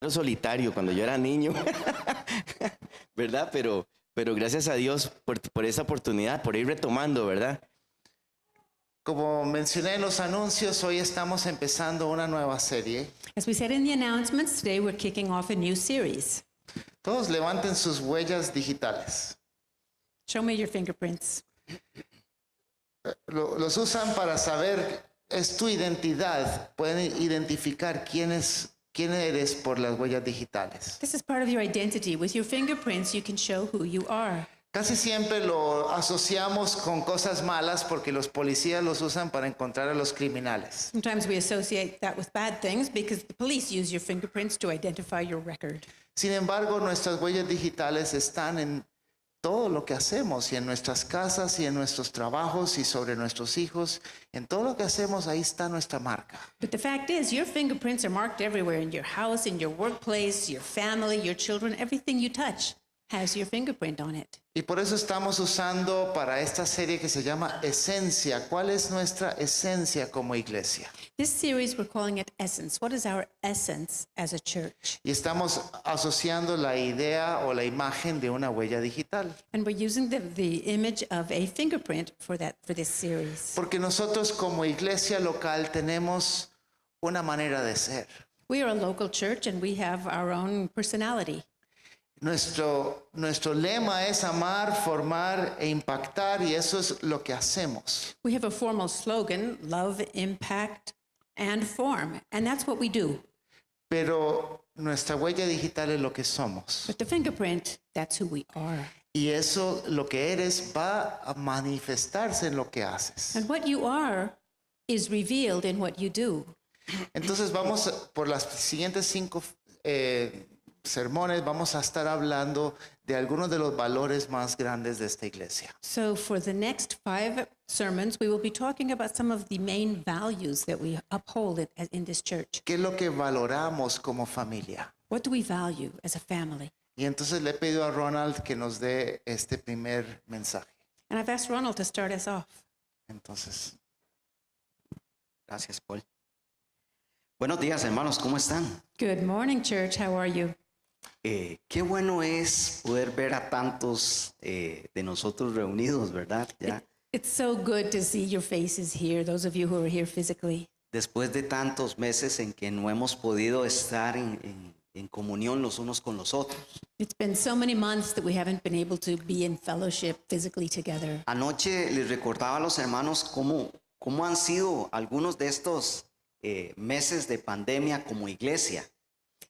solitario cuando yo era niño, ¿verdad? Pero gracias a Dios por esa oportunidad, por ir retomando, ¿verdad? Como mencioné en los anuncios, hoy estamos empezando una nueva serie. As we said in the announcements, today we're kicking off a new series. Todos levanten sus huellas digitales. Show me your fingerprints. Los usan para saber, es tu identidad. Pueden identificar quién eres por las huellas digitales. This is part of your identity. With your fingerprints, you can show who you are. Casi siempre lo asociamos con cosas malas porque los policías los usan para encontrar a los criminales. Sometimes we associate that with bad things because the police use your fingerprints to identify your record. Sin embargo, nuestras huellas digitales están en todo lo que hacemos y en nuestras casas y en nuestros trabajos y sobre nuestros hijos. En todo lo que hacemos, ahí está nuestra marca. But the fact is, your fingerprints are marked everywhere, in your house, in your workplace, your family, your children. Everything you touch has your fingerprint on it. Y por eso estamos usando para esta serie que se llama Esencia. ¿Cuál es nuestra esencia como iglesia? This series, we're calling it Essence. What is our essence as a church? Y estamos asociando la idea o la imagen de una huella digital. And we're using the image of a fingerprint for this series. Porque nosotros como iglesia local tenemos una manera de ser. We are a local church and we have our own personality. Nuestro lema es amar, formar e impactar, y eso es lo que hacemos. We have a formal slogan, love, impact, and form. And that's what we do. Pero nuestra huella digital es lo que somos. But the fingerprint, that's who we are. Y eso, lo que eres, va a manifestarse en lo que haces. And what you are is revealed in what you do. Entonces vamos por las siguientes 5 sermones, vamos a estar hablando de algunos de los valores más grandes de esta iglesia. So for the next 5 sermons, we will be talking about some of the main values that we uphold in this church. ¿Qué es lo que valoramos como familia? What do we value as a family? Y entonces le he pedido a Ronald que nos dé este primer mensaje. And I've asked Ronald to start us off. Entonces, Gracias, Paul. Buenos días, hermanos, ¿cómo están? Good morning, church. How are you? Qué bueno es poder ver a tantos de nosotros reunidos, ¿verdad? Ya It's so good to see your faces here, those of you who are here physically. después de tantos meses en que no hemos podido estar en comunión los unos con los otros. It's been so many months that we haven't been able to be in fellowship physically together. Anoche les recordaba a los hermanos cómo han sido algunos de estos meses de pandemia como iglesia.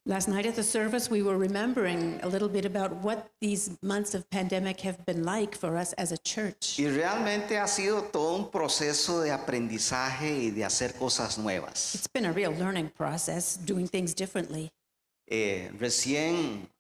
Last night at the service, we were remembering a little bit about what these months of pandemic have been like for us as a church. Y realmente ha sido todo un proceso de aprendizaje y de hacer cosas nuevas. It's been a real learning process, doing things differently. Recién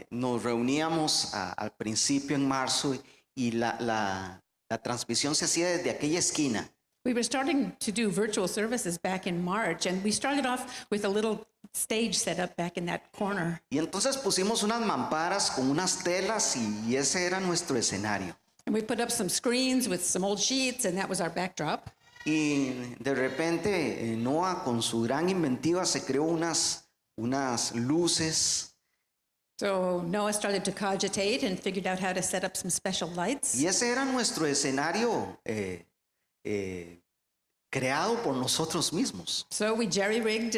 nos reuníamos al principio en marzo y la transmisión se hacía desde aquella esquina. We were starting to do virtual services back in March, and we started off with a little stage set up back in that corner. Y entonces pusimos unas mamparas con unas telas y ese era nuestro escenario. And we put up some screens with some old sheets, and that was our backdrop. Y de repente Noah con su gran inventiva se creó unas luces So Noah started to cogitate and figured out how to set up some special lights. y ese era nuestro escenario creado por nosotros mismos. So we jerry-rigged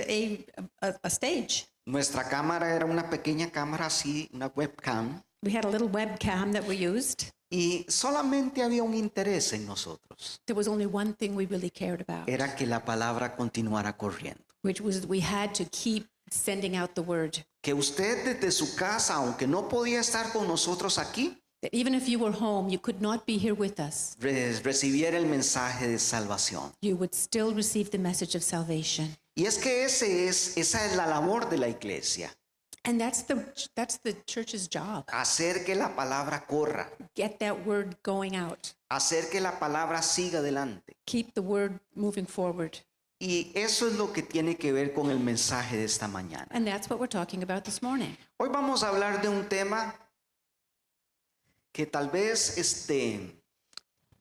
a stage. Nuestra cámara era una pequeña cámara así, una webcam, We had a little webcam that we used. y solamente había un interés en nosotros. There was only one thing we really cared about, Era que la palabra continuara corriendo. which was we had to keep sending out the word. Que usted desde su casa, aunque no podía estar con nosotros aquí, That even if you were home, you could not be here with us. recibiera el mensaje de salvación. You would still receive the message of salvation. Y es que esa es la labor de la iglesia, And that's the church's job. hacer que la palabra corra, Get that word going out. hacer que la palabra siga adelante. Keep the word moving forward. Y eso es lo que tiene que ver con el mensaje de esta mañana. And that's what we're talking about this morning. Hoy vamos a hablar de un tema que tal vez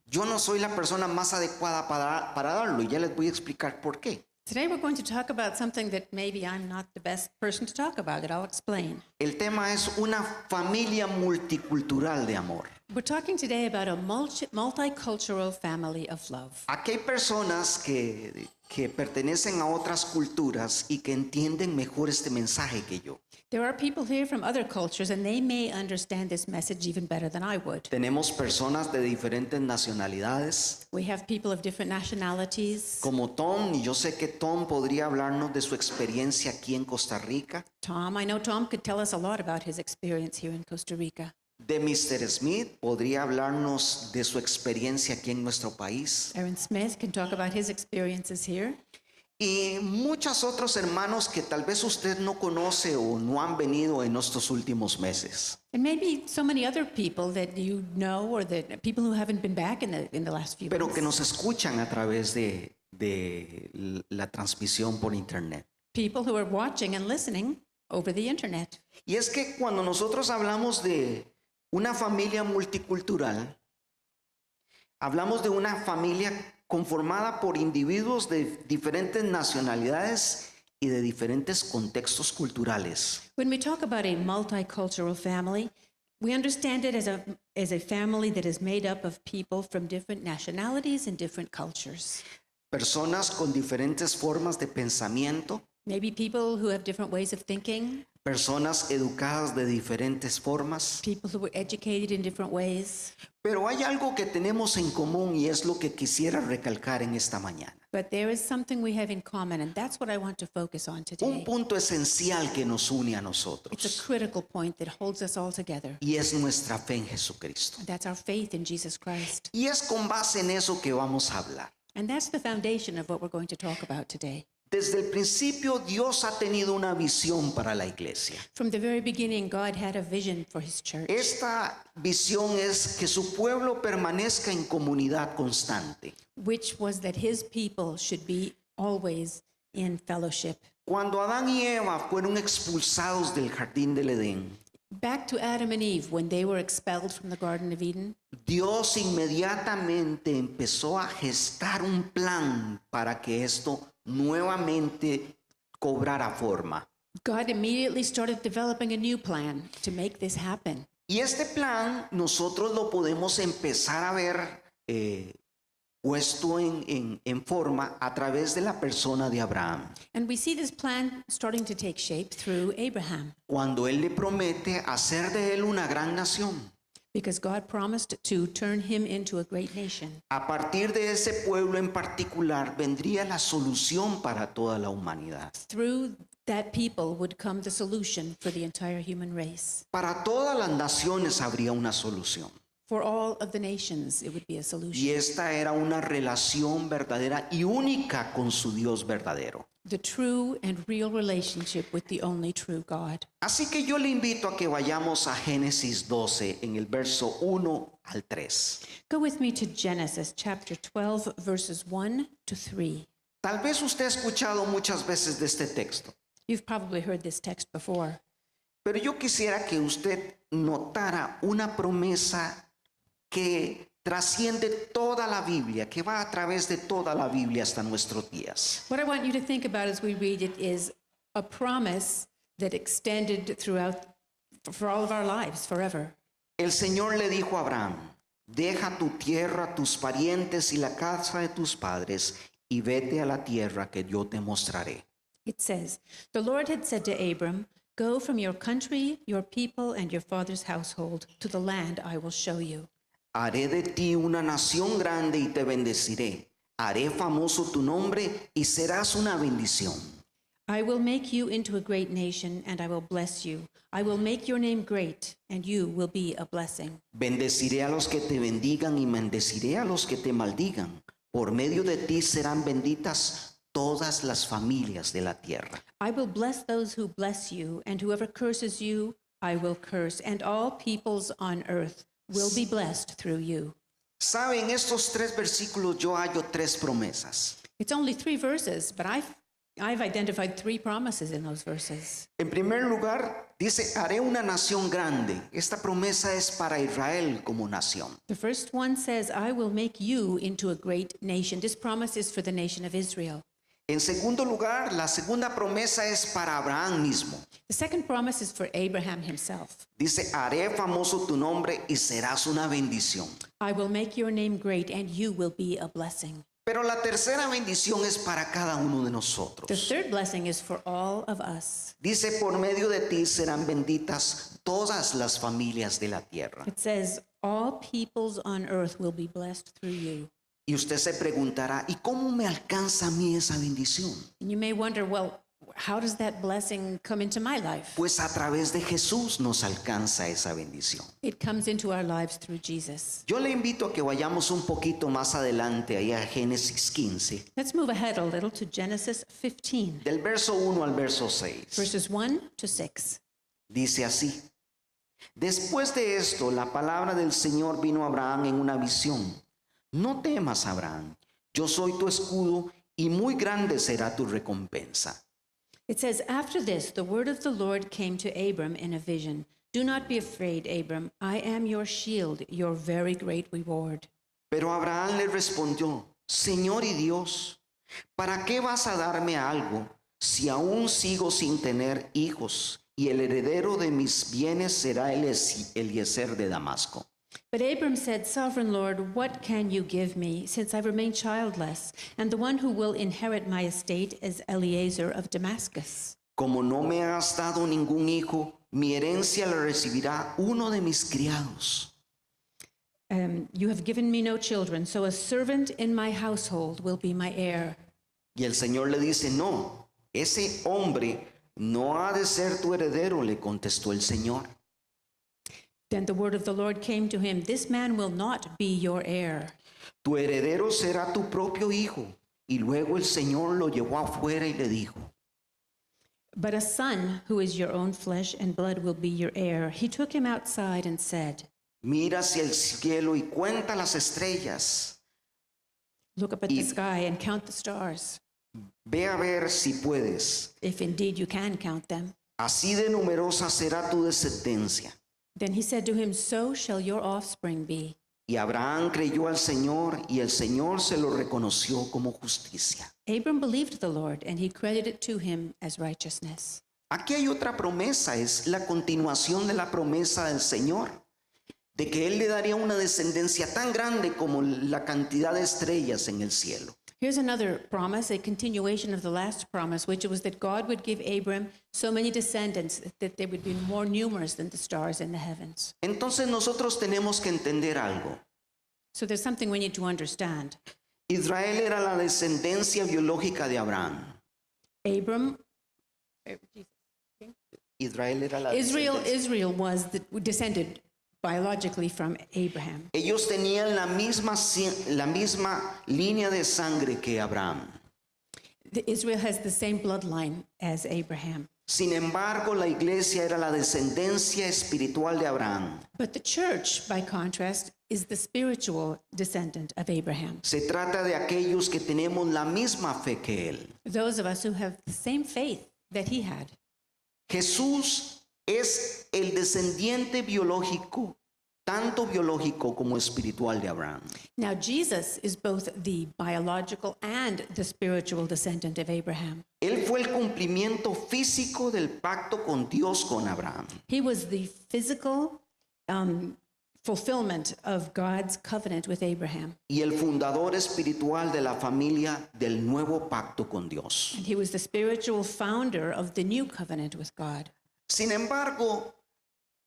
yo no soy la persona más adecuada para darlo y ya les voy a explicar por qué. Today we're going to talk about something that maybe I'm not the best person to talk about it. I'll explain. El tema es una familia multicultural de amor. We're talking today about a multicultural family of love. Aquí hay personas que pertenecen a otras culturas y que entienden mejor este mensaje que yo. There are people here from other cultures, and they may understand this message even better than I would. Tenemos personas de diferentes nacionalidades, We have people of different nationalities. como Tom, y yo sé que Tom podría hablarnos de su experiencia aquí en Costa Rica, Tom, I know Tom could tell us a lot about his experience here in Costa Rica. de Mr. Smith, podría hablarnos de su experiencia aquí en nuestro país, Aaron Smith can talk about his experiences here. y muchos otros hermanos que tal vez usted no conoce o no han venido en estos últimos meses. And maybe so many other people that you know, or that people who haven't been back in the last few Pero months. que nos escuchan a través de la transmisión por internet. People who are watching and listening over the internet. Y es que cuando nosotros hablamos de una familia multicultural, hablamos de una familia conformada por individuos de diferentes nacionalidades y de diferentes contextos culturales. When we talk about a multicultural family, we understand it as a family that is made up of people from different nationalities and different cultures. Personas con diferentes formas de pensamiento, Maybe people who have different ways of thinking, personas educadas de diferentes formas. people who were educated in different ways. Pero hay algo que tenemos en común y es lo que quisiera recalcar en esta mañana. But there is something we have in common, and that's what I want to focus on Un today. punto esencial que nos une a It's a nosotros critical point that holds us all together. y es nuestra fe en Jesucristo. And that's our faith in Jesus Christ. Y es con base en eso que vamos a hablar. And that's the foundation of what we're going to talk about today. Desde el principio Dios ha tenido una visión para la iglesia. From the very beginning, God had a vision for his church. Esta visión es que su pueblo permanezca en comunidad constante. Which was that his people should be always in fellowship. Cuando Adán y Eva fueron expulsados del jardín del Edén, Back to Adam and Eve, when they were expelled from the Garden of Eden, Dios inmediatamente empezó a gestar un plan para que esto nuevamente cobrara forma. God immediately started developing a new plan to make this happen. Y este plan nosotros lo podemos empezar a ver puesto en forma a través de la persona de Abraham. And we see this plan starting to take shape through Abraham, Cuando él le promete hacer de él una gran nación. because God promised to turn him into a great nation. A partir de ese pueblo en particular vendría la solución para toda la humanidad. Through that people would come the solution for the entire human race. Para todas las naciones habría una solución. For all of the nations, it would be a Y solution. esta era una relación verdadera y única con su Dios verdadero. The true and real relationship with the only true God. Así que yo le invito a que vayamos a Génesis 12 en el verso 1 al 3. Go with me to Genesis chapter 12, verses 1 to 3. Tal vez usted ha escuchado muchas veces de este texto, You've probably heard this text before, pero yo quisiera que usted notara una promesa que trasciende toda la Biblia, que va a través de toda la Biblia hasta nuestros días. What I want you to think about as we read it is a promise that extended throughout for all of our lives forever. El Señor le dijo a Abraham: deja tu tierra, tus parientes y la casa de tus padres y vete a la tierra que yo te mostraré. It says, "The Lord had said to Abram, go from your country, your people, and your father's household to the land I will show you. Haré de ti una nación grande y te bendeciré. Haré famoso tu nombre y serás una bendición. I will make you into a great nation, and I will bless you. I will make your name great, and you will be a blessing. Bendeciré a los que te bendigan y maldeciré a los que te maldigan. Por medio de ti serán benditas todas las familias de la tierra. I will bless those who bless you, and whoever curses you, I will curse, and all peoples on earth will be blessed through you." Sabe, en estos 3 versículos yo hallo 3 promesas. It's only 3 verses, but I've identified 3 promises in those verses. En primer lugar, dice, haré una nación grande. Esta promesa es para Israel como nación. The first one says, I will make you into a great nation. This promise is for the nation of Israel. En segundo lugar, la segunda promesa es para Abraham mismo. The second promise is for Abraham himself. Dice, haré famoso tu nombre y serás una bendición. I will make your name great and you will be a blessing. Pero la tercera bendición es para cada uno de The nosotros. third blessing is for all of us. Dice, por medio de ti serán benditas todas las familias de la tierra. It says, all peoples on earth will be blessed through you. Y usted se preguntará, ¿y cómo me alcanza a mí esa bendición? And you may wonder, well, how does that blessing come into my life? Pues a través de Jesús nos alcanza esa bendición. It comes into our lives through Jesus. Yo le invito a que vayamos un poquito más adelante, ahí a Génesis 15, Let's move ahead a little to Genesis 15, del verso 1 al verso 6. verses 1 to 6. Dice así: Después de esto, la palabra del Señor vino a Abraham en una visión. No temas, Abraham, yo soy tu escudo y muy grande será tu recompensa. It says, after this, the word of the Lord came to Abram in a vision. Do not be afraid, Abram. I am your shield, your very great reward. Pero Abraham le respondió: Señor y Dios, ¿para qué vas a darme algo si aún sigo sin tener hijos y el heredero de mis bienes será Eliezer de Damasco? But Abram said, Sovereign Lord, what can you give me, since I remain childless, and the one who will inherit my estate is Eliezer of Damascus? Como no me has dado ningún hijo, mi herencia la recibirá uno de mis criados. You have given me no children, so a servant in my household will be my heir. Y el Señor le dice: No, ese hombre no ha de ser tu heredero, le contestó el Señor. Then the word of the Lord came to him, This man will not be your heir. Tu heredero será tu propio hijo. Y luego el Señor lo llevó afuera y le dijo: But a son who is your own flesh and blood will be your heir. He took him outside and said, Mira hacia el cielo y cuenta las estrellas. Look up at the sky and count the stars, Ve a ver si puedes. if indeed you can count them. Así de numerosa será tu descendencia. Then he said to him, So shall your offspring be. Y Abraham creyó al Señor y el Señor se lo reconoció como justicia. Abram believed the Lord, and he credited to him as righteousness. Aquí hay otra promesa, es la continuación de la promesa del Señor, de que Él le daría una descendencia tan grande como la cantidad de estrellas en el cielo. Here's another promise, a continuation of the last promise, which was that God would give Abram so many descendants that they would be more numerous than the stars in the heavens. Entonces nosotros tenemos que entender algo. So there's something we need to understand. Israel era la descendencia biológica de Abraham. Abram, Israel era la Israel descendencia. was descended biologically from Abraham. Ellos tenían la misma línea de sangre que Abraham. Israel has the same bloodline as Abraham. Sin embargo, la iglesia era la descendencia espiritual de Abraham. But the church, by contrast, is the spiritual descendant of Abraham. Se trata de aquellos que tenemos la misma fe que él. Those of us who have the same faith that he had. Jesús es el descendiente biológico, tanto biológico como espiritual de Abraham. Now, Jesus is both the biological and the spiritual descendant of Abraham. Él fue el cumplimiento físico del pacto con Dios con Abraham. He was the physical fulfillment of God's covenant with Abraham. Y el fundador espiritual de la familia del nuevo pacto con Dios. And he was the spiritual founder of the new covenant with God. Sin embargo,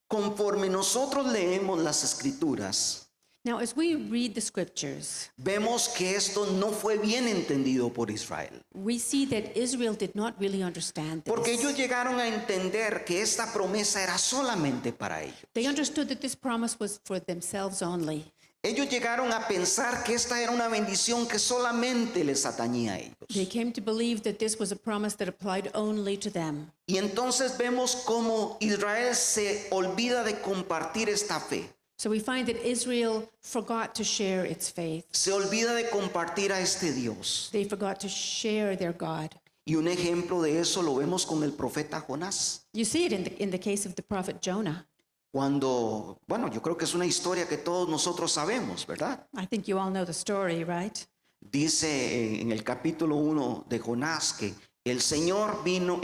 conforme nosotros leemos las escrituras, Now, as we read the scriptures, vemos que esto no fue bien entendido por Israel. we see that Israel did not really understand Porque this. ellos llegaron a entender que esta promesa era solamente para ellos. They understood that this promise was for themselves only. Ellos llegaron a pensar que esta era una bendición que solamente les atañía a They ellos. came to believe that this was a promise that applied only to them. Y entonces vemos cómo Israel se olvida de compartir esta fe. So we find that Israel forgot to share its faith. Se olvida de compartir a este Dios. They forgot to share their God. Y un ejemplo de eso lo vemos con el profeta Jonás. You see it in the case of the prophet Jonah. Cuando, bueno, yo creo que es una historia que todos nosotros sabemos, ¿verdad? I think you all know the story, right? Dice en el capítulo 1 de Jonás que el Señor vino,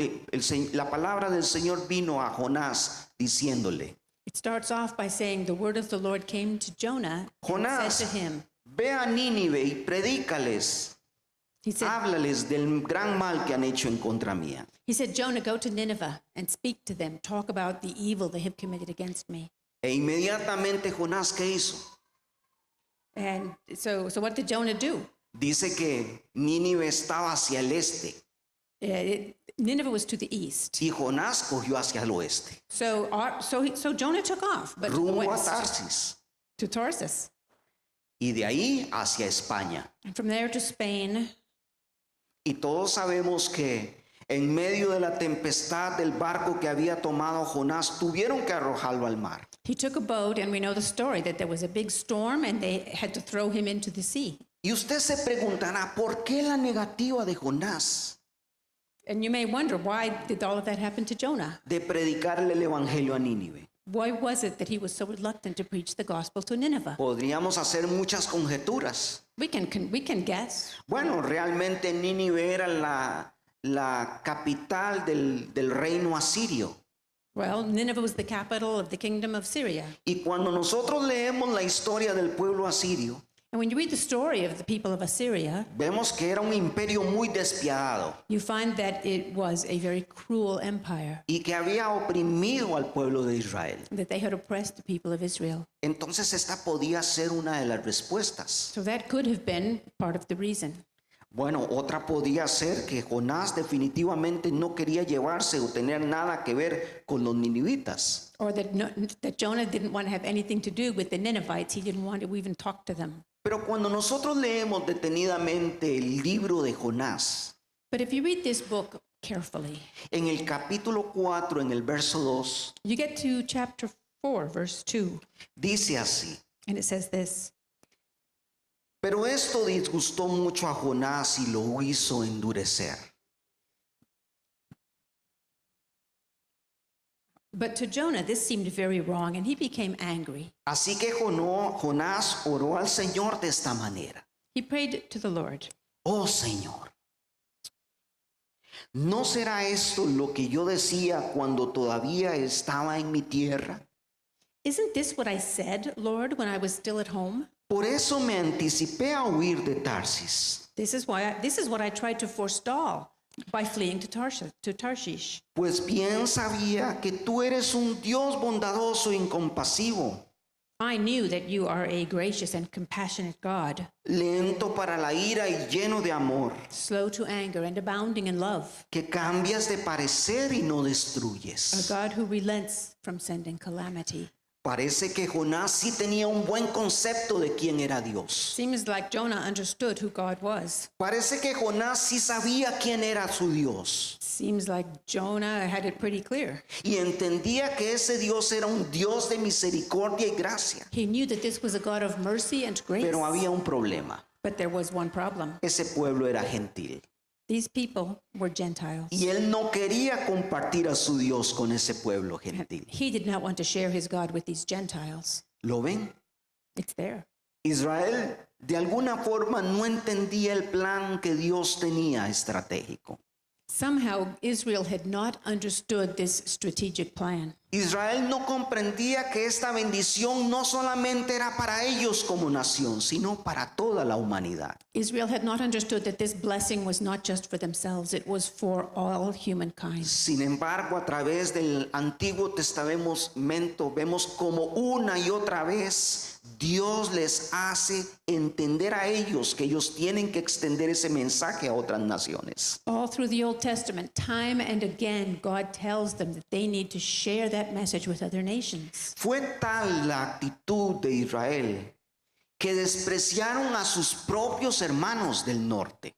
la palabra del Señor vino a Jonás diciéndole, It starts off by saying the word of the Lord came to Jonah and Jonás, said to him, ve a Nínive y predícales, he said, háblales del gran mal que han hecho en contra mía. Jonah, go to Nineveh and speak to them. Talk about the evil they have committed against me. E inmediatamente Jonás, ¿qué hizo? And so what did Jonah do? Dice que Nínive estaba hacia el este Nineveh was to the east. y Jonás cogió hacia el oeste, So Jonah took off, but to the rumbo a west, Tarsis, to Tarsus. y de ahí hacia España. And from there to Spain. Y todos sabemos que en medio de la tempestad del barco que había tomado Jonás, tuvieron que arrojarlo al mar. He took a boat, and we know the story that there was a big storm and they had to throw him into the sea. Y usted se preguntará, ¿por qué la negativa de Jonás And you may wonder, why did all of that happen to Jonah? de predicarle el evangelio a Nínive? Why was it that he was so reluctant to preach the gospel to Nineveh? Podríamos hacer muchas conjeturas. We can guess. Bueno, realmente Nínive era la capital del reino asirio. Well, Nineveh was the capital of the kingdom of Syria. Y cuando nosotros leemos la historia del pueblo asirio, And when you read the story of the people of Assyria, vemos que era un imperio muy despiadado you find that it was a very cruel empire, y que había oprimido al pueblo de Israel. that they had oppressed the people of Israel. Entonces esta podía ser una de las respuestas. So that could have been part of the reason. Bueno, otra podía ser que Jonás definitivamente no quería llevarse o tener nada que ver con los ninivitas. Or that Jonah didn't want to have anything to do with the Ninevites. He didn't want to even talk to them. Pero cuando nosotros leemos detenidamente el libro de Jonás, But if you read this book carefully, en el capítulo 4, en el verso 2, you get to chapter 4, verse 2, dice así: and it says this. Pero esto disgustó mucho a Jonás y lo hizo endurecer. But to Jonah, this seemed very wrong, and he became angry. Así que Jonás oró al Señor de esta manera: He prayed to the Lord. Oh Señor, ¿no será esto lo que yo decía cuando todavía estaba en mi tierra? Isn't this what I said, Lord, when I was still at home? Por eso me anticipé a huir de Tarsis, This is what I tried to forestall by fleeing to Tarshish. pues bien sabía que tú eres un Dios bondadoso y compasivo, I knew that you are a gracious and compassionate God, lento para la ira y lleno de amor, slow to anger and abounding in love, que cambias de parecer y no a destruyes. God who relents from sending calamity. Parece que Jonás sí tenía un buen concepto de quién era Dios. Seems like Jonah understood who God was. Parece que Jonás sí sabía quién era su Dios Seems like Jonah had it pretty clear. y entendía que ese Dios era un Dios de misericordia y gracia. He knew that this was a God of mercy and grace. Pero había un problema. But there was one problem. Ese pueblo era gentil These people were Gentiles. y él no quería compartir a su Dios con ese pueblo gentil. He did not want to share his God with these Gentiles. ¿Lo ven? It's there. Israel de alguna forma no entendía el plan que Dios tenía estratégico. Somehow, Israel had not understood this strategic plan. Israel no comprendía que esta bendición no solamente era para ellos como nación, sino para toda la humanidad. Israel had not understood that this blessing was not just for themselves, it was for all humankind. Sin embargo, a través del Antiguo Testamento vemos como una y otra vez Dios les hace entender a ellos que ellos tienen que extender ese mensaje a otras naciones. All through the Old Testament, time and again, God tells them that they need to share that message with other nations. Fue tal la actitud de Israel que despreciaron a sus propios hermanos del norte.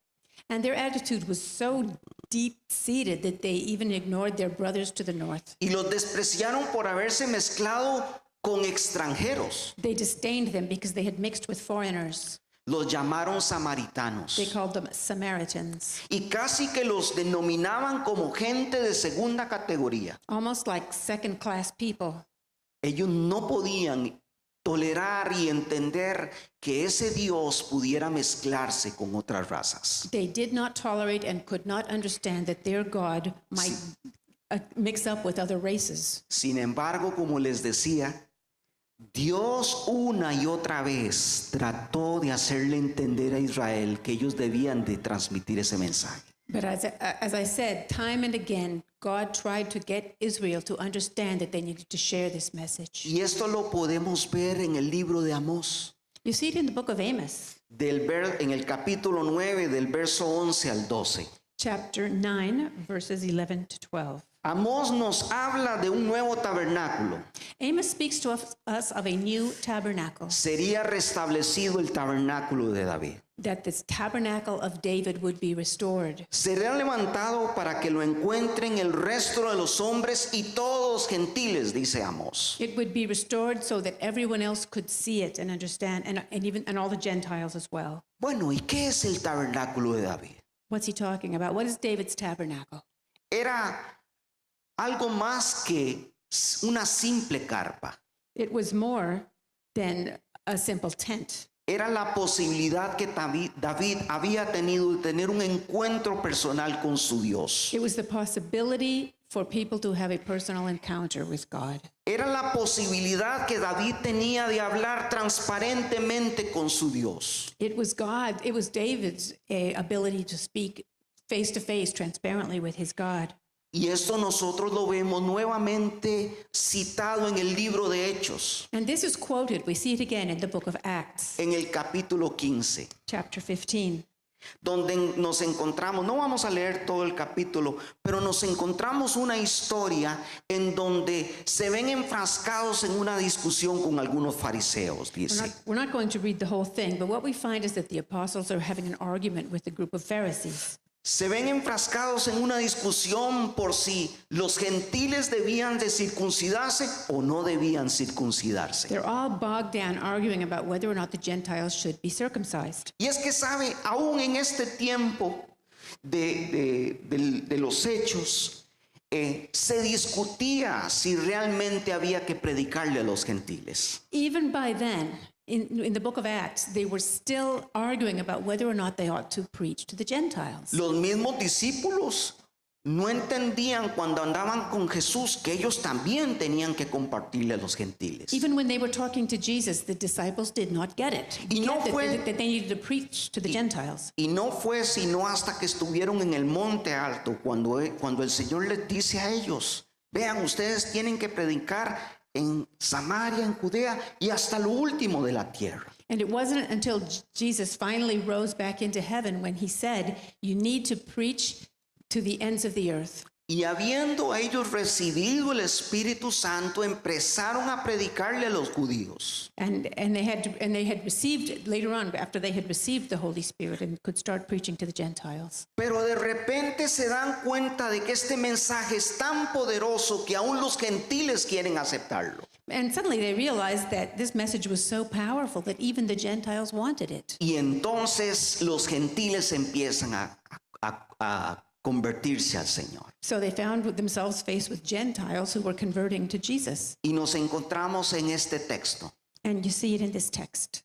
And their attitude was so deep-seated that they even ignored their brothers to the north. Y los despreciaron por haberse mezclado con extranjeros. They disdained them because they had mixed with foreigners. Los llamaron samaritanos. They called them Samaritans, Y casi que los denominaban como gente de segunda categoría. almost like second-class people. Ellos no podían tolerar y entender que ese Dios pudiera mezclarse con otras razas. They did not tolerate and could not understand that their God might mix up with other races. Sin embargo, como les decía, Dios una y otra vez trató de hacerle entender a Israel que ellos debían de transmitir ese mensaje. But as I said, time and again, God tried to get Israel to understand that they needed to share this message. Y esto lo podemos ver en el libro de Amós, You see it in the book of Amos, en el capítulo 9, del verso 11 al 12. chapter 9, verses 11 to 12. Amós nos habla de un nuevo tabernáculo. Amos speaks to us of a new tabernacle, Sería restablecido el tabernáculo de David. that this tabernacle of David would be restored. Será levantado para que lo encuentren el resto de los hombres y todos gentiles, dice Amós. It would be restored so that everyone else could see it and understand, and all the Gentiles as well. Bueno, ¿y qué es el tabernáculo de David? What's he talking about? What is David's tabernacle? Era algo más que una simple carpa. It was more than a simple tent. Era la posibilidad que David había tenido de tener un encuentro personal con su Dios. It was the possibility for people to have a personal encounter with God. Era la posibilidad que David tenía de hablar transparentemente con su Dios. It was David's ability to speak face to face, transparently with his God. Y esto nosotros lo vemos nuevamente citado en el libro de Hechos, And this is quoted, we see it again in the book of Acts, en el capítulo 15, chapter 15. donde nos encontramos, no vamos a leer todo el capítulo, pero nos encontramos una historia en donde se ven enfrascados en una discusión con algunos fariseos, dice. We're not going to read the whole thing, but what we find is that the apostles are having an argument with a group of Pharisees. Se ven enfrascados en una discusión por si los gentiles debían de circuncidarse o no debían circuncidarse. They're all bogged down arguing about whether or not the Gentiles should be circumcised. Y es que sabe, aún en este tiempo de los hechos, se discutía si realmente había que predicarle a los gentiles. Even by then, in the book of Acts, they were still arguing about whether or not they ought to preach to the Gentiles. Los mismos discípulos no entendían cuando andaban con Jesús que ellos también tenían que compartirle a los gentiles. Even when they were talking to Jesus, the disciples did not get it. Y no Get fue- that they needed to preach to the Gentiles. Y no fue sino hasta que estuvieron en el monte alto cuando el Señor les dice a ellos, vean, ustedes tienen que predicar en Samaria, en Judea y hasta lo último de la tierra. And it wasn't until Jesus finally rose back into heaven when he said, you need to preach to the ends of the earth. Y habiendo ellos recibido el Espíritu Santo, empezaron a predicarle a los judíos. And they had received, later on, after they had received the Holy Spirit, and could start preaching to the Gentiles. Pero de repente se dan cuenta de que este mensaje es tan poderoso que aún los gentiles quieren aceptarlo. And suddenly they realized that this message was so powerful that even the Gentiles wanted it. Y entonces los gentiles empiezan a convertirse al Señor. So they found themselves faced with Gentiles who were converting to Jesus. Y nos encontramos en este texto. And you see it in this text.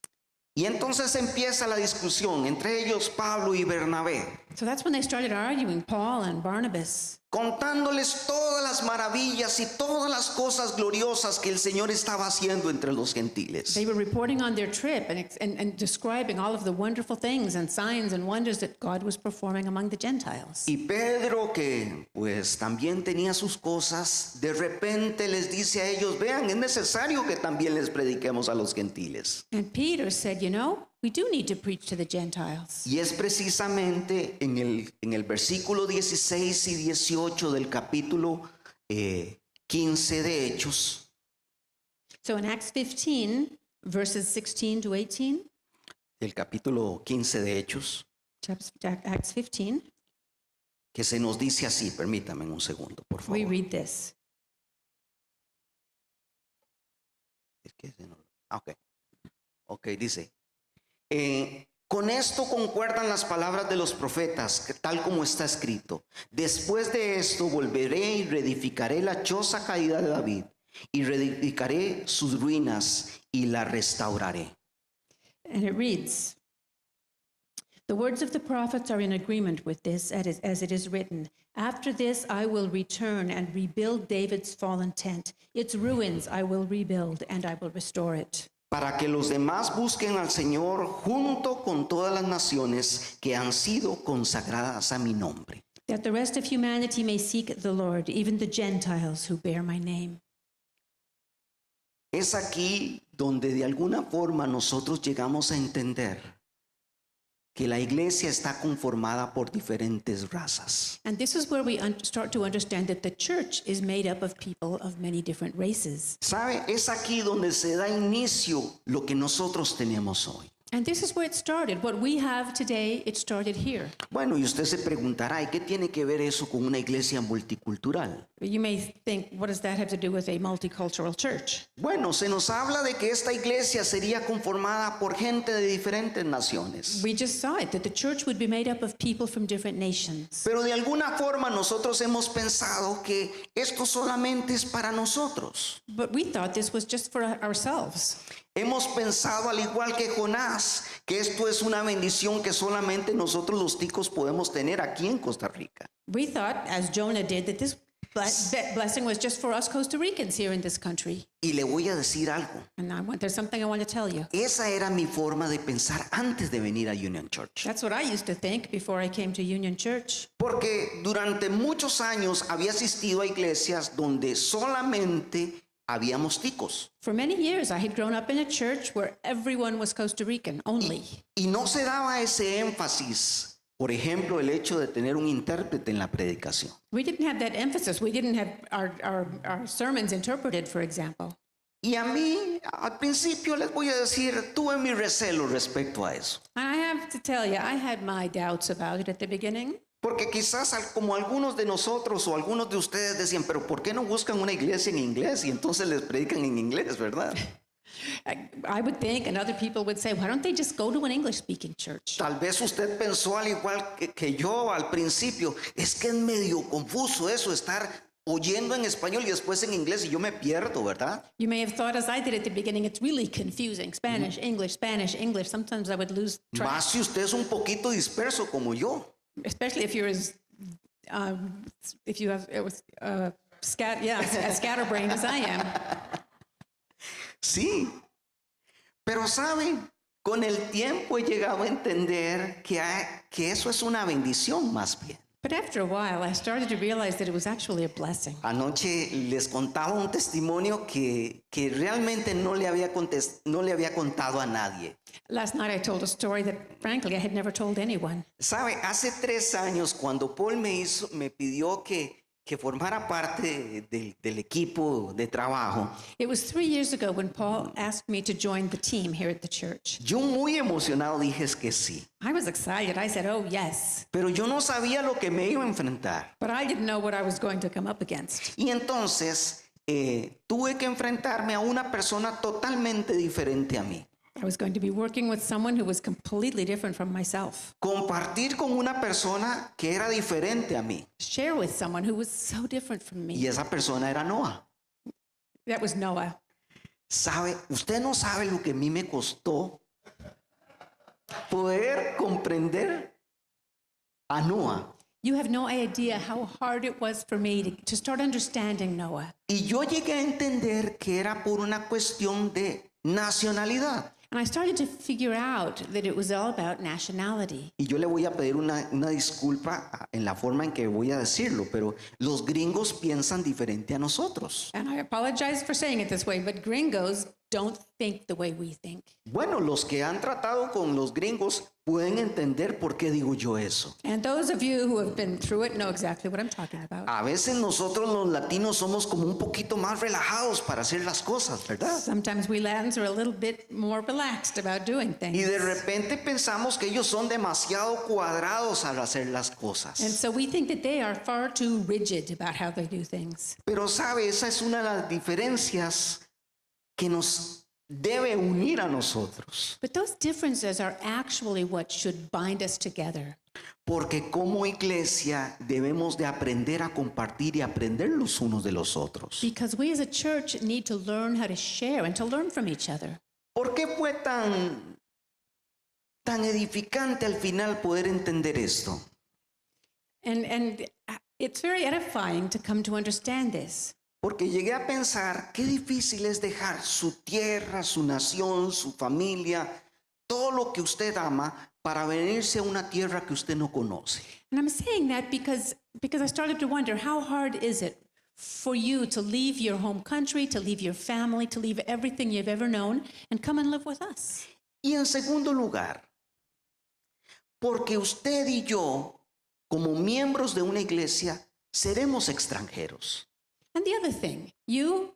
Y entonces empieza la discusión entre ellos, Pablo y Bernabé, So that's when they started arguing, Paul and Barnabas, contándoles todas las maravillas y todas las cosas gloriosas que el Señor estaba haciendo entre los gentiles. they were reporting on their trip and describing all of the wonderful things and signs and wonders that God was performing among the Gentiles. Y Pedro, que pues también tenía sus cosas, de repente les dice a ellos, vean, es necesario que también les prediquemos a los gentiles. And Peter said, you know, we do need to preach to the Gentiles. Y es precisamente en el versículo 16 y 18 del capítulo 15 de Hechos, So in Acts 15, verses 16 to 18, el capítulo 15 de Hechos, Acts 15, que se nos dice así, permítame un segundo, por we favor. read this. Es que se nos- Ok, dice, con esto concuerdan las palabras de los profetas, que tal como está escrito. Después de esto volveré y reedificaré la choza caída de David, y reedificaré sus ruinas y la restauraré. And it reads, the words of the prophets are in agreement with this, as it is written. After this, I will return and rebuild David's fallen tent. Its ruins I will rebuild, and I will restore it. Para que los demás busquen al Señor junto con todas las naciones que han sido consagradas a mi nombre. That the rest of humanity may seek the Lord, even the Gentiles who bear my name. Es aquí donde de alguna forma nosotros llegamos a entender que la iglesia está conformada por diferentes razas. And this is where we start to understand that the church is made up of people of many different races. ¿Sabe? Es aquí donde se da inicio lo que nosotros tenemos hoy. And this is where it started. What we have today, it started here. Bueno, y usted se preguntará, ¿y qué tiene que ver eso con una iglesia multicultural? You may think, what does that have to do with a multicultural church? Bueno, se nos habla de que esta iglesia sería conformada por gente de diferentes naciones. We just saw it, that the church would be made up of people from different nations. Pero de alguna forma nosotros hemos pensado que esto solamente es para nosotros. But we thought this was just for ourselves. Hemos pensado, al igual que Jonás, que esto es una bendición que solamente nosotros los ticos podemos tener aquí en Costa Rica. We thought, as Jonah did, that this blessing was just for us Costa Ricans here in this country. Y le voy a decir algo. And there's something I want to tell you. Esa era mi forma de pensar antes de venir a Union Church. That's what I used to think before I came to Union Church. Porque durante muchos años había asistido a iglesias donde solamente habíamos ticos. For many years, I had grown up in a church where everyone was Costa Rican only. Y no se daba ese énfasis. Por ejemplo, el hecho de tener un intérprete en la predicación. We didn't have that emphasis. We didn't have our sermons interpreted, for example. Y a mí, al principio les voy a decir, tuve mi recelo respecto a eso. And I have to tell you, I had my doubts about it at the beginning. Porque quizás como algunos de nosotros o algunos de ustedes decían, pero ¿por qué no buscan una iglesia en inglés? Y entonces les predican en inglés, ¿verdad? I would think, and other people would say, why don't they just go to an English-speaking church? Tal vez usted pensó al igual que yo al principio, es que es medio confuso eso, estar oyendo en español y después en inglés y yo me pierdo, ¿verdad? You may have thought, as I did at the beginning, it's really confusing. Spanish, English, Spanish, English. Sometimes I would lose track, Más si usted es un poquito disperso como yo. especially if you're as, if you have as scatterbrained as I am. Sí, pero saben, con el tiempo he llegado a entender que eso es una bendición más bien. But after a while, I started to realize that it was actually a blessing. Anoche les contaba un testimonio que realmente no le había contado a nadie. Last night, I told a story that, frankly, I had never told anyone. Sabe, hace 3 años cuando Paul me pidió que formara parte del equipo de trabajo, It was 3 years ago when Paul asked me to join the team here at the church. yo muy emocionado dije que sí, I was excited. I said, oh, yes. pero yo no sabía lo que me iba a enfrentar. But I didn't know what I was going to come up against. Y entonces tuve que enfrentarme a una persona totalmente diferente a mí. I was going to be working with someone who was completely different from myself. Compartir con una persona que era diferente a mí. Share with someone who was so different from me. Y esa persona era Noah. That was Noah. ¿Sabe? Usted no sabe lo que a mí me costó poder comprender a Noah. You have no idea how hard it was for me to start understanding Noah. Y yo llegué a entender que era por una cuestión de nacionalidad. And I started to figure out that it was all about nationality. Y yo le voy a pedir una disculpa en la forma en que voy a decirlo, pero los gringos piensan diferente a nosotros. And I apologize for saying it this way, but gringos don't think the way we think. Bueno, los que han tratado con los gringos pueden entender por qué digo yo eso. And those of you who have been through it know exactly what I'm talking about. A veces nosotros los latinos somos como un poquito más relajados para hacer las cosas, ¿verdad? Sometimes we Latins are a little bit more relaxed about doing Y things. de repente pensamos que ellos son demasiado cuadrados al hacer las And cosas. so we think that they are far too rigid about how they do things. Pero sabe, esa es una de las diferencias que debe unir a nosotros. But those differences are actually what should bind us together. Porque como iglesia debemos de aprender a compartir y aprender los unos de los otros. Because we as a church need to learn how to share and to learn from each other. ¿Por qué fue tan edificante al final poder entender esto? And it's very edifying to come to understand this. Porque llegué a pensar qué difícil es dejar su tierra, su nación, su familia, todo lo que usted ama para venirse a una tierra que usted no conoce. And I'm saying that because I started to wonder, how hard is it for you to leave your home country, to leave your family, to leave everything you've ever known and come and live with us? Y en segundo lugar, porque usted y yo, como miembros de una iglesia, seremos extranjeros. And the other thing, you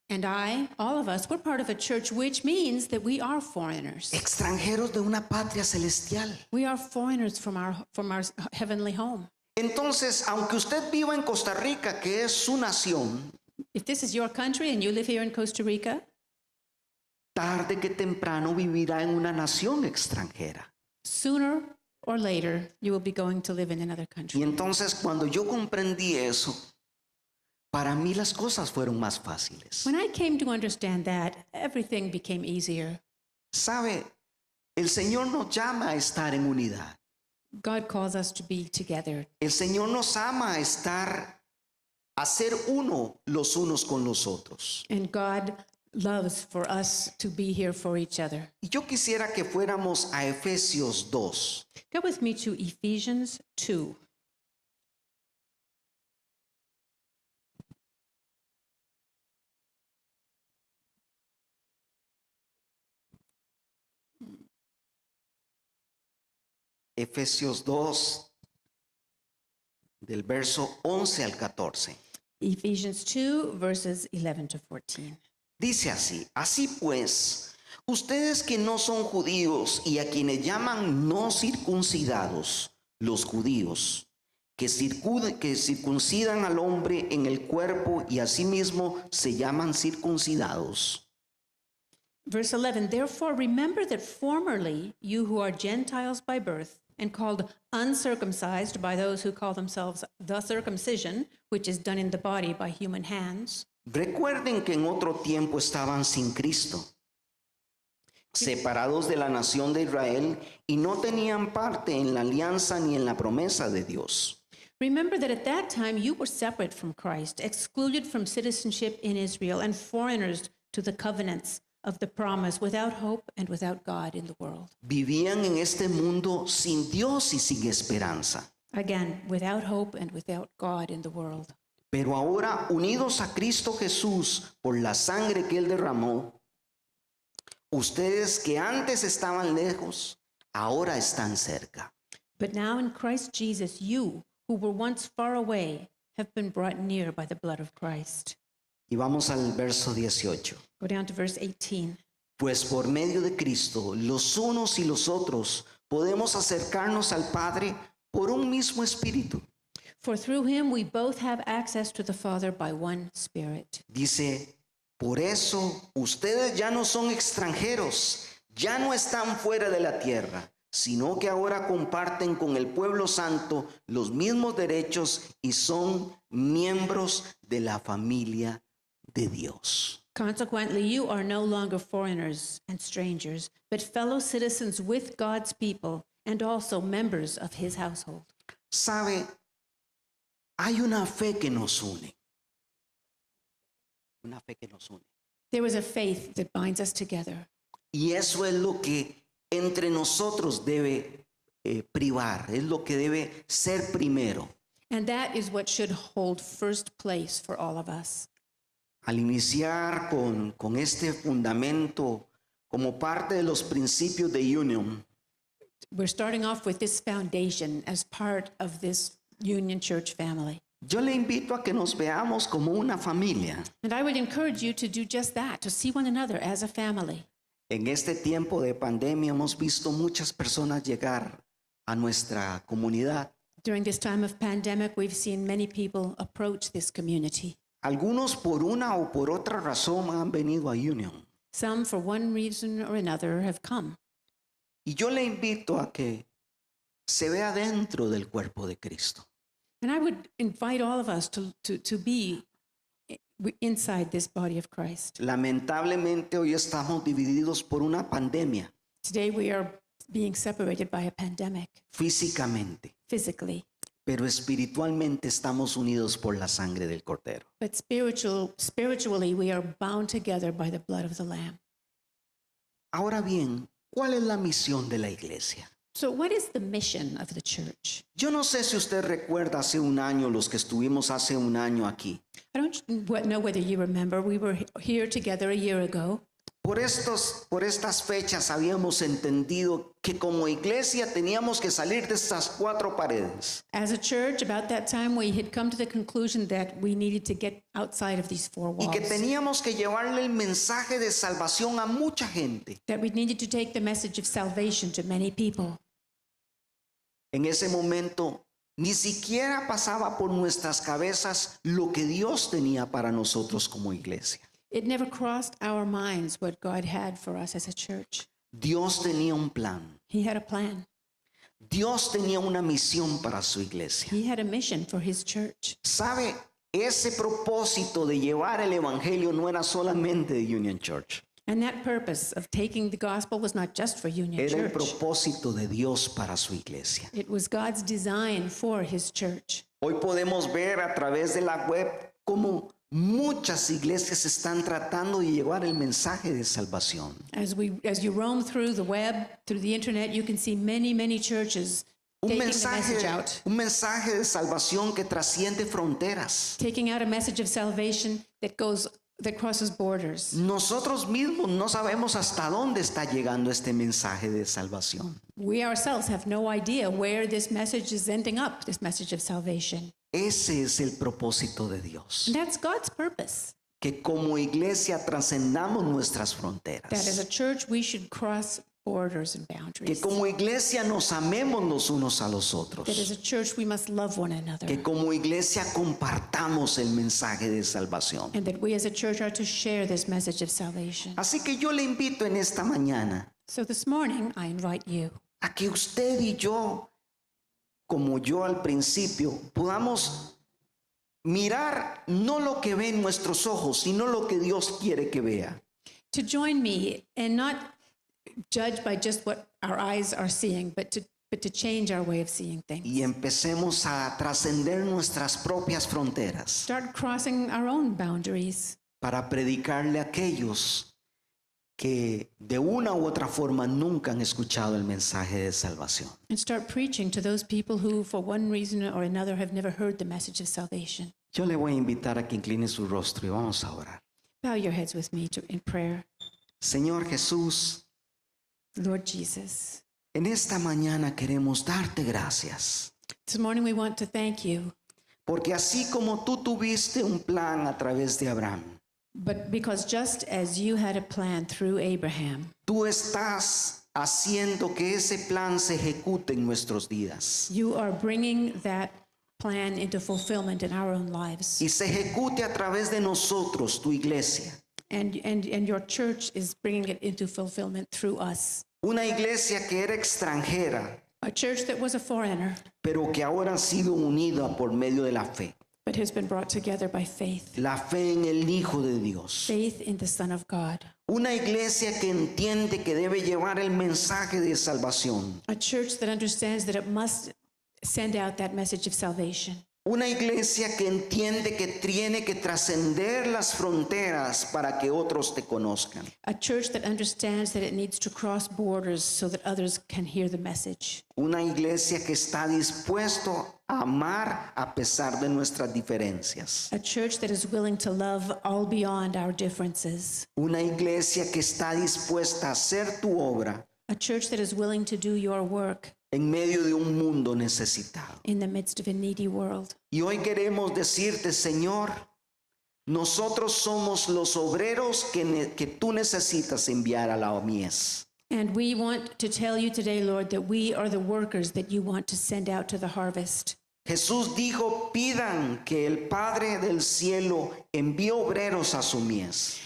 and I, all of us, we're part of a church, which means that we are foreigners. Extranjeros de una patria celestial. We are foreigners from our heavenly home. Entonces, aunque usted viva en Costa Rica, que es su nación, If this is your country and you live here in Costa Rica, tarde que temprano vivirá en una nación extranjera. sooner or later, you will be going to live in another Y country. entonces cuando yo comprendí eso, para mí las cosas fueron más fáciles. When I came to understand that, everything became easier. ¿Sabe? El Señor nos llama a estar en unidad. God calls us to be together. El Señor nos ama a ser uno los unos con los otros. And God loves for us to be here for each other. Y yo quisiera que fuéramos a Efesios 2. Go with me to Ephesians 2. Efesios 2, del verso 11 al 14. Ephesians 2, verses 11 to 14. Dice así: así pues, ustedes que no son judíos y a quienes llaman no circuncidados, los judíos, que circuncidan al hombre en el cuerpo y asimismo se llaman circuncidados. Verse 11, therefore remember that formerly you who are Gentiles by birth and called uncircumcised by those who call themselves the circumcision, which is done in the body by human hands. Recuerden que en otro tiempo estaban sin Cristo, separados de la nación de Israel y no tenían parte en la alianza ni en la promesa de Dios. Remember that at that time you were separate from Christ, excluded from citizenship in Israel, and foreigners to the covenants of the promise, without hope and without God in the world. Vivían en este mundo sin Dios y sin esperanza. Again, without hope and without God in the world. Pero ahora, unidos a Cristo Jesús por la sangre que Él derramó, ustedes que antes estaban lejos, ahora están cerca. But now in Christ Jesus, you who were once far away have been brought near by the blood of Christ. Y vamos al verso 18. Go down to verse 18. Pues por medio de Cristo, los unos y los otros podemos acercarnos al Padre por un mismo espíritu. For through him we both have access to the Father by one Spirit. Dice, por eso ustedes ya no son extranjeros, ya no están fuera de la tierra, sino que ahora comparten con el pueblo santo los mismos derechos y son miembros de la familia de Dios. Consequently, you are no longer foreigners and strangers, but fellow citizens with God's people and also members of his household. ¿Sabe? Hay una fe que nos une. Una fe que nos une. There is a faith that binds us together. Y eso es lo que entre nosotros debe privar, es lo que debe ser primero. And that is what should hold first place for all of us. Al iniciar con este fundamento como parte de los principios de Union, We're starting off with this foundation as part of this Union Church family. yo le invito a que nos veamos como una familia. And I would encourage you to do just that, to see one another as a family. En este tiempo de pandemia hemos visto muchas personas llegar a nuestra comunidad. During this time of pandemic, we've seen many people approach this community. Algunos por una o por otra razón han venido a Union. Some, for one reason or another, have come. Y yo le invito a que se vea dentro del cuerpo de Cristo. And I would invite all of us to be inside this body of Christ. Lamentablemente hoy estamos divididos por una pandemia Today we are being separated by a pandemic, físicamente, physically, pero espiritualmente estamos unidos por la sangre del Cordero. but spiritually we are bound together by the blood of the Lamb. Ahora bien, ¿cuál es la misión de la iglesia? So what is the mission of the church? Yo no sé si usted recuerda hace un año, los que estuvimos hace un año aquí. I don't know whether you remember, we were here together a year ago. Por estas fechas habíamos entendido que como iglesia teníamos que salir de estas cuatro paredes. As a church, about that time, we had come to the conclusion that we needed to get outside of these four Y walls, que teníamos que llevarle el mensaje de salvación a mucha gente. that we needed to take the message of salvation to many people. En ese momento ni siquiera pasaba por nuestras cabezas lo que Dios tenía para nosotros como iglesia. It never crossed our minds what God had for us as a church. Dios tenía un plan. He had a plan. Dios tenía una misión para su iglesia. He had a mission for his church. ¿Sabe? Ese propósito de llevar el evangelio no era solamente de Union Church. And that purpose of taking the gospel was not just for Union Era el Church. propósito de Dios para su iglesia. It was God's design for his church. Hoy podemos ver a través de la web cómo muchas iglesias están tratando de llevar el mensaje de salvación. As you roam through the web, through the internet, you can see many churches taking the message out. Un mensaje de salvación que trasciende fronteras. Taking out a message of salvation that crosses borders. Nosotros mismos no sabemos hasta dónde está llegando este mensaje de salvación. We ourselves have no idea where this message is ending up, this message of salvation. Ese es el propósito de Dios. And that's God's purpose. Que como iglesia trascendamos nuestras That as a fronteras. church, we should cross borders and Que boundaries. como iglesia nos amemos los unos a los That as otros. a church, we must love one another. Que como iglesia compartamos el mensaje de salvación. And that we as a church are to share this message of salvation. Así que yo le invito en esta mañana So this morning, I invite you a que usted y yo, como yo al principio, podamos mirar no lo que ven nuestros ojos, sino lo que Dios quiere que vea. to join me and not judge by just what our eyes are seeing, but to change our way of seeing things. Y empecemos a trascender nuestras propias fronteras Start crossing our own boundaries para predicarle a aquellos que de una u otra forma nunca han escuchado el mensaje de salvación. and start preaching to those people who, for one reason or another, have never heard the message of salvation. Yo le voy a invitar a que incline su rostro y vamos a orar. Bow your heads with me in prayer. Señor Jesús, Lord Jesus, en esta mañana queremos darte gracias. this morning we want to thank you, Porque así como tú tuviste un plan a través de Abraham, but because just as you had a plan through Abraham, tú estás haciendo que ese plan se ejecute en nuestros días you are bringing that plan into fulfillment in our own lives. y se ejecute a través de nosotros, tu iglesia. And your church is bringing it into fulfillment through us. Una iglesia que era extranjera, A church that was a foreigner, pero que ahora ha sido unida por medio de la fe. but has been brought together by faith. La fe en el Hijo de Dios. Faith in the Son of God. Una iglesia que entiende que debe llevar el mensaje de salvación. A church that understands that it must send out that message of salvation. Una iglesia que entiende que tiene que trascender las fronteras para que otros te conozcan. A church that understands that it needs to cross borders so that others can hear the message. Una iglesia que está dispuesto a amar a pesar de nuestras diferencias. A church that is willing to love all beyond our differences. Una iglesia que está dispuesta a hacer tu obra A church that is willing to do your work en medio de un mundo necesitado. in the midst of a needy world. Y hoy queremos decirte, Señor, nosotros somos los obreros que tú necesitas enviar a la mies. And we want to tell you today, Lord, that we are the workers that you want to send out to the harvest. Jesús dijo, pidan que el Padre del cielo envíe obreros a su mies.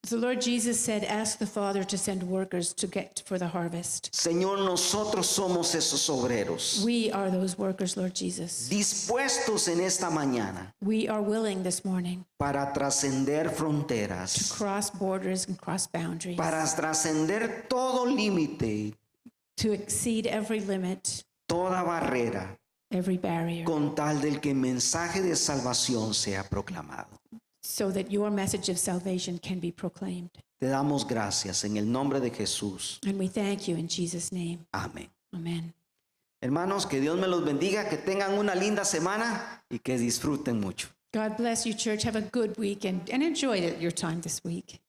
The Lord Jesus said, ask the Father to send workers to get for the harvest. Señor, nosotros somos esos obreros We are those workers, Lord Jesus. dispuestos en esta mañana We are willing this morning para trascender to fronteras, cross borders and cross boundaries, para trascender todo límite, to exceed every limit, toda barrera, every barrier, con tal del que el mensaje de salvación sea proclamado. so that your message of salvation can be proclaimed. Te damos gracias en el nombre de Jesús. And we thank you in Jesus' name. Amén. Amen. Hermanos, que Dios me los bendiga, que tengan una linda semana y que disfruten mucho. God bless you, church. Have a good week and enjoy your time this week.